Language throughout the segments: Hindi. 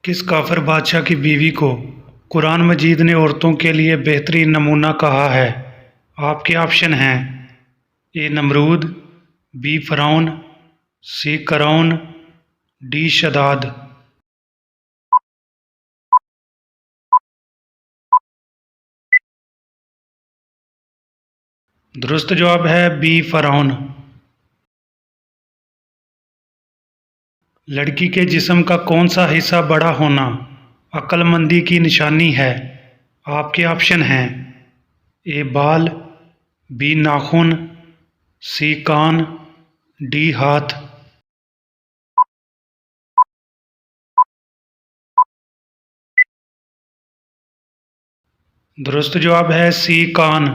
किस काफिर बादशाह की बीवी को कुरान मजीद ने औरतों के लिए बेहतरीन नमूना कहा है? आपके ऑप्शन हैं: ए नमरूद, बी फ़िरौन, सी क़ारून, डी शदाद। दुरुस्त जवाब है बी फ़िरौन। लड़की के जिस्म का कौन सा हिस्सा बड़ा होना अक्लमंदी की निशानी है? आपके ऑप्शन हैं: ए बाल, बी नाखून, सी कान, डी हाथ। दुरुस्त जवाब है सी कान।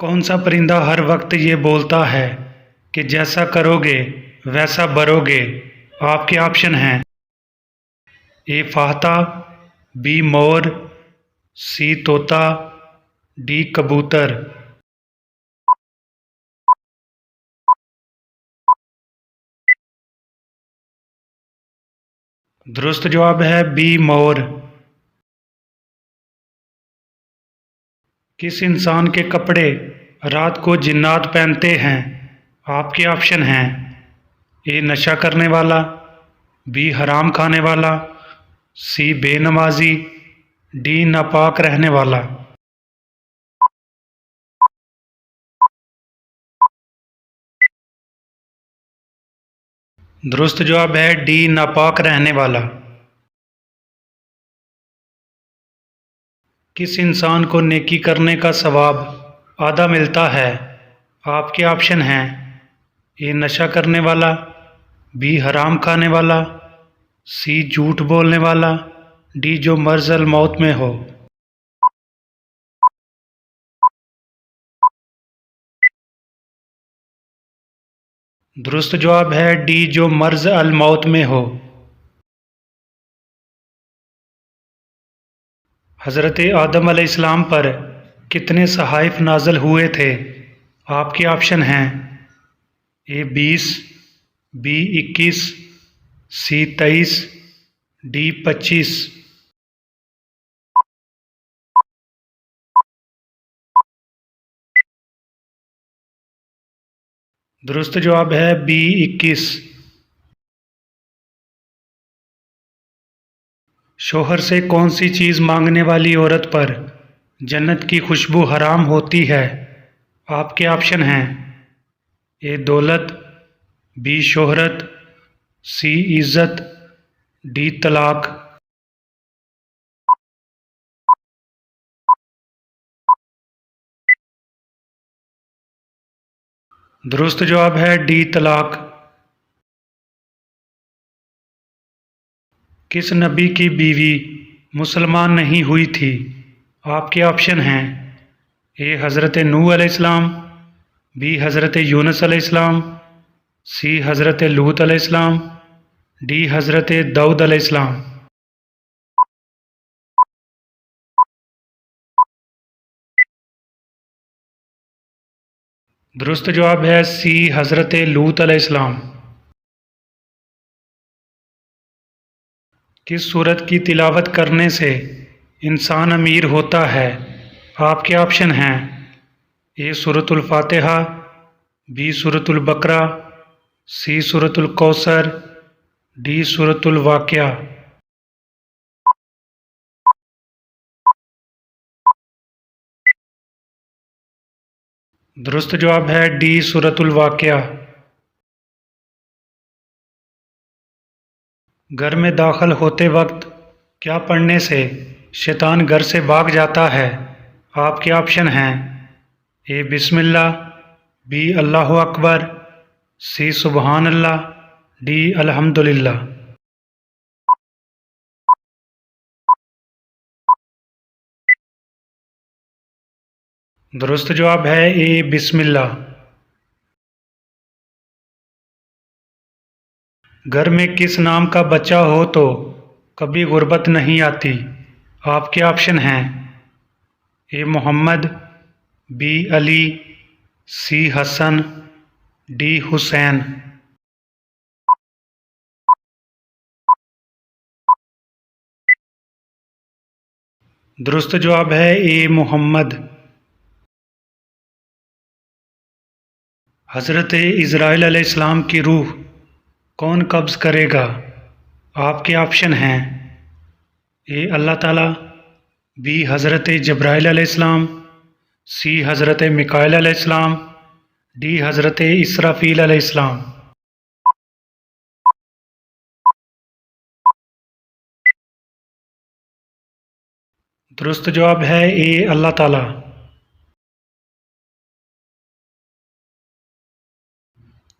कौन सा परिंदा हर वक्त ये बोलता है कि जैसा करोगे वैसा भरोगे? आपके ऑप्शन हैं: ए फाहता, बी मोर, सी तोता, डी कबूतर। दुरुस्त जवाब है बी मोर। किस इंसान के कपड़े रात को जिन्नात पहनते हैं? आपके ऑप्शन हैं: ए नशा करने वाला, बी हराम खाने वाला, सी बेनमाजी, डी नापाक रहने वाला। दुरुस्त जवाब है डी नापाक रहने वाला। किस इंसान को नेकी करने का सवाब आधा मिलता है? आपके ऑप्शन हैं: ए नशा करने वाला, बी हराम खाने वाला, सी झूठ बोलने वाला, डी जो मर्ज़ अल मौत में हो। दुरुस्त जवाब है डी जो मर्ज़ अल मौत में हो। हज़रत आदम अलैहिस्सलाम पर कितने सहाइफ़ नाज़िल हुए थे? आपके ऑप्शन हैं: ए 20, बी 21, सी 23, डी 25। दुरुस्त जवाब है बी 21। शोहर से कौन सी चीज़ मांगने वाली औरत पर जन्नत की खुशबू हराम होती है? आपके ऑप्शन हैं: ए दौलत, बी शोहरत, सी इज़्ज़त, डी तलाक। दुरुस्त जवाब है डी तलाक। किस नबी की बीवी मुसलमान नहीं हुई थी? आपके ऑप्शन हैं: ए हज़रत नूह अलैहिस्सलाम, बी हज़रत यूनुस अलैहिस्सलाम, सी हज़रत लूत अलैहिस्सलाम, डी हज़रत दाऊद अलैहिस्सलाम। दुरुस्त जवाब है सी हज़रत लूत अलैहिस्सलाम। किस सूरत की तिलावत करने से इंसान अमीर होता है? आपके ऑप्शन हैं: ए सूरतुल फातिहा, बी सूरतुल बकरा, सी सूरतुल कौसर, डी सूरतुल वाक़िया। दुरुस्त जवाब है डी सूरतुल वाक़िया। घर में दाखिल होते वक्त क्या पढ़ने से शैतान घर से भाग जाता है? आपके ऑप्शन हैं: ए बिस्मिल्लाह, बी अल्लाहु अकबर, सी सुबहान अल्लाह, डी अल्हम्दुलिल्लाह। दुरुस्त जवाब है ए बिस्मिल्लाह। घर में किस नाम का बच्चा हो तो कभी गुर्बत नहीं आती? आपके ऑप्शन हैं: ए मोहम्मद, बी अली, सी हसन, डी हुसैन। दुरुस्त जवाब है ए मोहम्मद। हज़रत इज़राइल अलैहिस्सलाम की रूह कौन कब्ज़ करेगा? आपके ऑप्शन हैं ए अल्लाह ताला, बी हज़रत जब्राइल अलैहिस्सलाम, सी हज़रत मिकाईल अलैहिस्सलाम, डी हज़रत इसराफील अलैहिस्सलाम। दुरुस्त जवाब है ए अल्लाह ताला।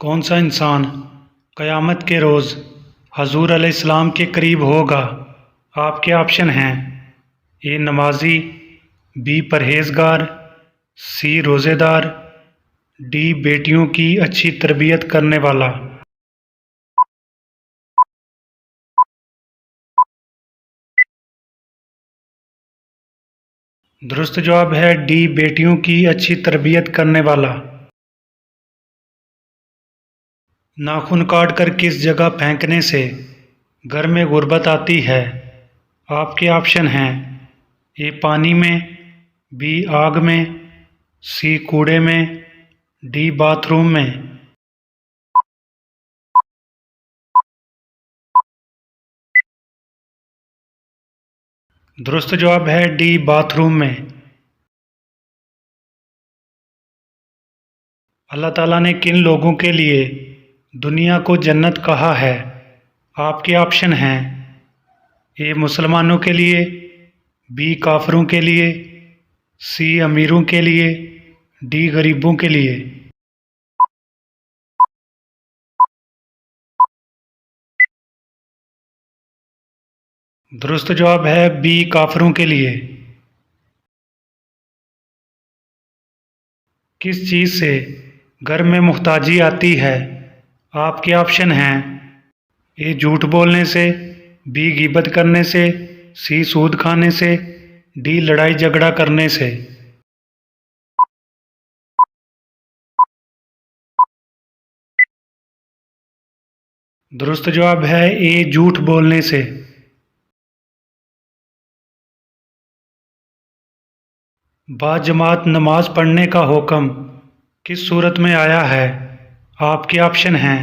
कौन सा इंसान क़यामत के रोज़ हजूर अलैहिस्सलाम के करीब होगा? आपके ऑप्शन हैं ए नमाजी, बी परहेज़गार, सी रोज़ेदार, डी बेटियों की अच्छी तरबियत करने वाला। दुरुस्त जवाब है डी बेटियों की अच्छी तरबियत करने वाला। नाखून काट कर किस जगह फेंकने से घर में गुर्बत आती है? आपके ऑप्शन हैं ए पानी में, बी आग में, सी कूड़े में, डी बाथरूम में। दुरुस्त जवाब है डी बाथरूम में। अल्लाह ताला ने किन लोगों के लिए दुनिया को जन्नत कहा है? आपके ऑप्शन हैं ए मुसलमानों के लिए, बी काफिरों के लिए, सी अमीरों के लिए, डी गरीबों के लिए। दुरुस्त जवाब है बी काफिरों के लिए। किस चीज़ से घर में मुहताजी आती है? आपके ऑप्शन हैं ए झूठ बोलने से, बी गीबत करने से, सी सूद खाने से, डी लड़ाई झगड़ा करने से। दुरुस्त जवाब है ए झूठ बोलने से। बाजमात नमाज पढ़ने का हुक्म किस सूरत में आया है? आपके ऑप्शन हैं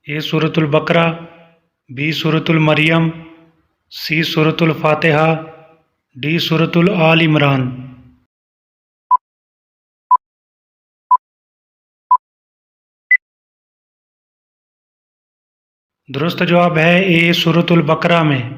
ए सूरतुल बकरा, बी सूरतुल मरियम, सी सूरतुल फातिहा, डी सूरतुल आल इमरान। दुरुस्त जवाब है ए सूरतुल बकरा में।